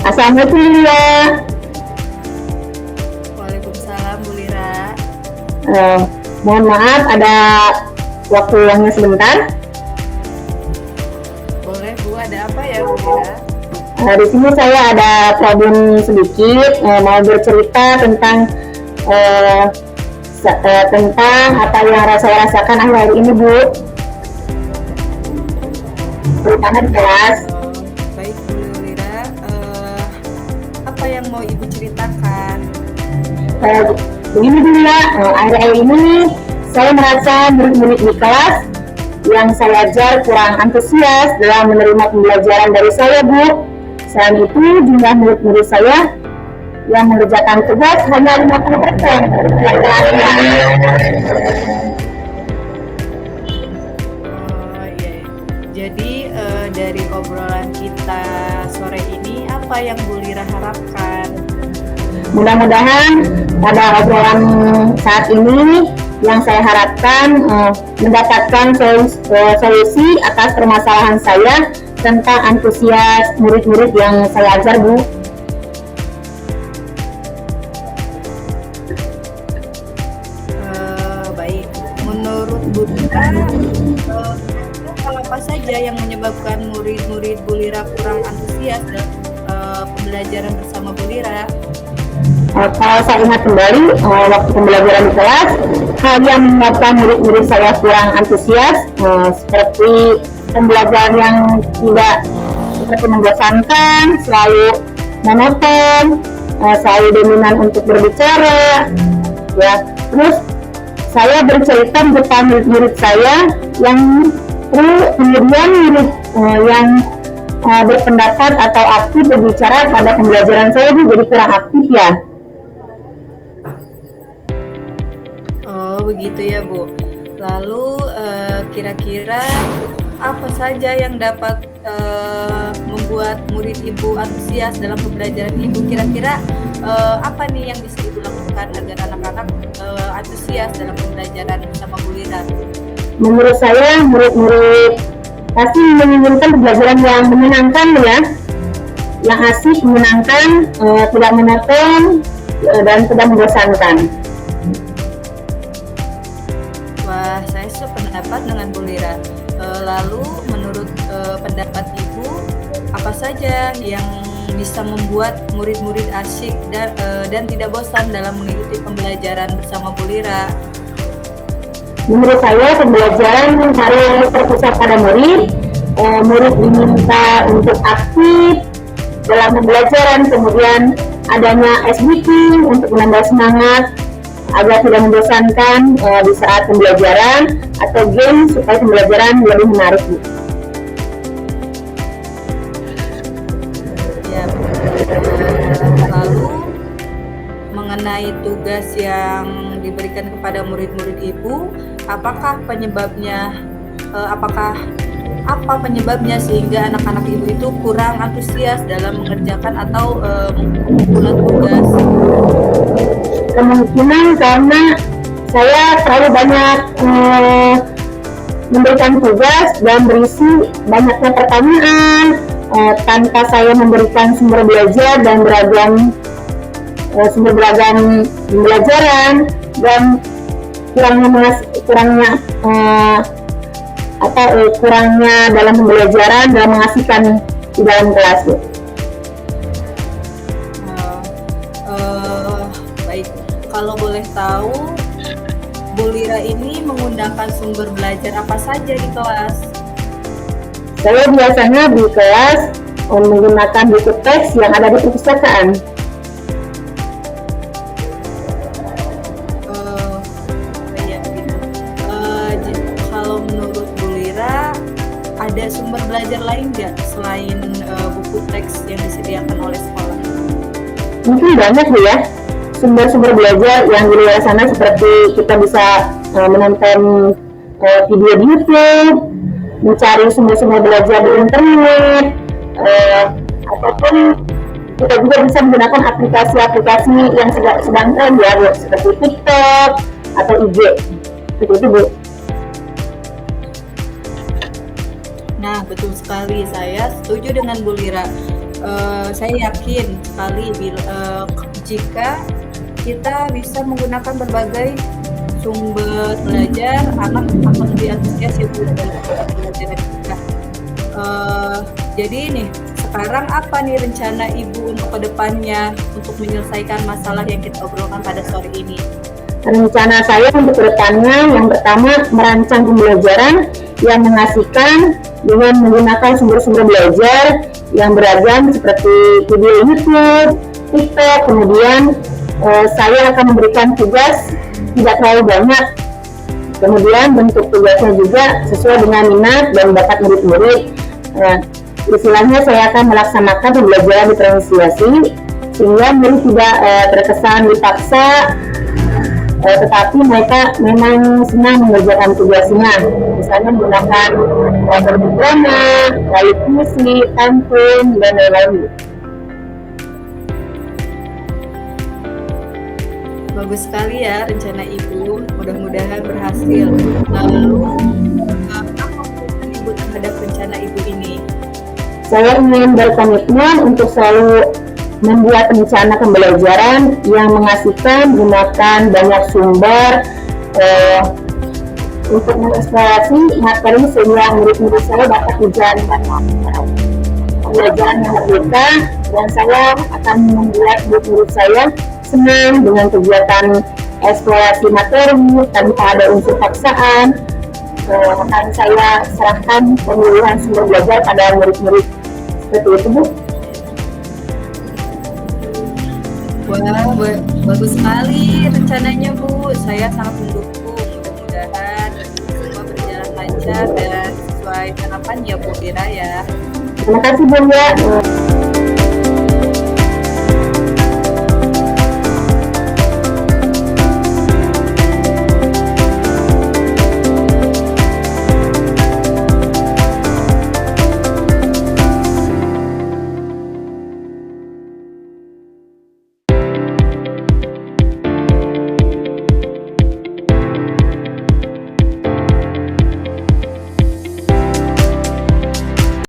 Assalamualaikum Lia. Waalaikumsalam Bu Lira. Eh, Mohon maaf ada waktu luangnya sebentar. Boleh Bu, ada apa ya Bu Lira? Di sini saya ada problem sedikit, mau bercerita tentang eh, tentang apa yang saya rasakan akhir-akhir ini Bu, terutama di kelas. Baik Bu Lira, apa yang mau Ibu ceritakan? Begini dulu ya, akhir-akhir ini saya merasa murid-murid di kelas yang saya ajar kurang antusias dalam menerima pembelajaran dari saya Bu. Selain itu, jumlah murid-murid saya yang mengerjakan tugas hanya 50% dari kelasnya. Oh iya. Jadi dari obrolan kita sore ini, apa yang Bu Lira harapkan? Mudah-mudahan pada obrolan saat ini yang saya harapkan mendapatkan solusi atas permasalahan saya tentang antusias murid-murid yang saya ajar Bu. Baik, menurut Bu Lira, hal apa saja yang menyebabkan murid-murid Bu Lira kurang antusias dalam pembelajaran bersama Bu Lira? Kalau saya ingat kembali waktu pembelajaran di kelas, hal yang menyebabkan murid-murid saya kurang antusias seperti pembelajaran yang tidak seperti membosankan, selalu monoton, selalu dominan untuk berbicara, ya. Terus saya bercerita di depan murid-murid saya yang kemudian murid yang berpendapat atau aktif berbicara pada pembelajaran saya jadi kurang aktif ya. Oh begitu ya Bu. Lalu kira-kira apa saja yang dapat membuat murid Ibu antusias dalam pembelajaran Ibu? Kira-kira apa nih yang bisa Ibu lakukan agar anak-anak antusias dalam pembelajaran bersama Bu Lira? Menurut saya murid-murid pasti menginginkan pembelajaran yang menyenangkan ya, yang asik, menyenangkan, tidak monoton dan tidak membosankan. Wah, saya sependapat dengan Bu Lira. Lalu menurut pendapat Ibu, apa saja yang bisa membuat murid-murid asyik dan tidak bosan dalam mengikuti pembelajaran bersama Bu Lira? Menurut saya pembelajaran harus terpusat pada murid. Murid diminta untuk aktif dalam pembelajaran, kemudian adanya ice breaking untuk menambah semangat agar tidak membosankan di saat pembelajaran, atau game supaya pembelajaran lebih menarik. Ya, lalu mengenai tugas yang diberikan kepada murid-murid Ibu, apakah penyebabnya apa penyebabnya sehingga anak-anak Ibu itu kurang antusias dalam mengerjakan atau membuat tugas? Kemungkinan karena saya terlalu banyak memberikan tugas dan berisi banyaknya pertanyaan tanpa saya memberikan sumber belajar dan sumber beragam pembelajaran, dan kurangnya dalam pembelajaran dan mengasihkan di dalam kelas. Baik, kalau boleh tahu, Bu Lira ini menggunakan sumber belajar apa saja di kelas? Saya biasanya di kelas menggunakan buku teks yang ada di perpustakaan. Kalau menurut Bu Lira, ada sumber belajar lain nggak selain buku teks yang disediakan oleh sekolah? Mungkin banyak ya sumber-sumber belajar yang di luar sana, seperti kita bisa menonton video di YouTube, mencari sumber-sumber belajar di internet, ataupun kita juga bisa menggunakan aplikasi-aplikasi yang sedang tren ya, seperti TikTok atau IG. Begitu Bu. Nah, betul sekali. Saya setuju dengan Bu Lira. saya yakin sekali jika kita bisa menggunakan berbagai sumber belajar, anak akan lebih antusias ya Bu dalam pembelajaran kita. Jadi nih, sekarang apa nih rencana Ibu untuk kedepannya untuk menyelesaikan masalah yang kita obrolkan pada sore ini? Rencana saya untuk kedepannya, yang pertama merancang pembelajaran yang mengasihkan dengan menggunakan sumber-sumber belajar yang beragam seperti video YouTube, TikTok. Kemudian saya akan memberikan tugas tidak terlalu banyak. Kemudian bentuk tugasnya juga sesuai dengan minat dan bakat murid-murid. Istilahnya saya akan melaksanakan pembelajaran diferensiasi sehingga murid tidak terkesan dipaksa, tetapi mereka memang senang mengerjakan tugasnya, misalnya menggunakan drama, lalu puisi, pantun, dan lain-lain. Bagus sekali ya rencana Ibu, mudah-mudahan berhasil. Lalu, apa komitmen Ibu terhadap rencana Ibu ini? Saya ingin berkomitmen untuk selalu membuat rencana pembelajaran yang mengasihkan, gunakan banyak sumber untuk mengeksplorasi materi sehingga murid-murid saya dapat menjalankan pembelajaran yang berbeda, dan saya akan membuat murid-murid saya senang dengan kegiatan eksplorasi materi tanpa ada unsur paksaan. Akan saya serahkan pemilihan sumber belajar pada murid-murid. Seperti itu, Bu. Wah, bagus sekali rencananya Bu. Saya sangat mendukung. Mudah-mudahan semua berjalan lancar dan sesuai harapan ya Bu Ira ya. Terima kasih, Bu ya.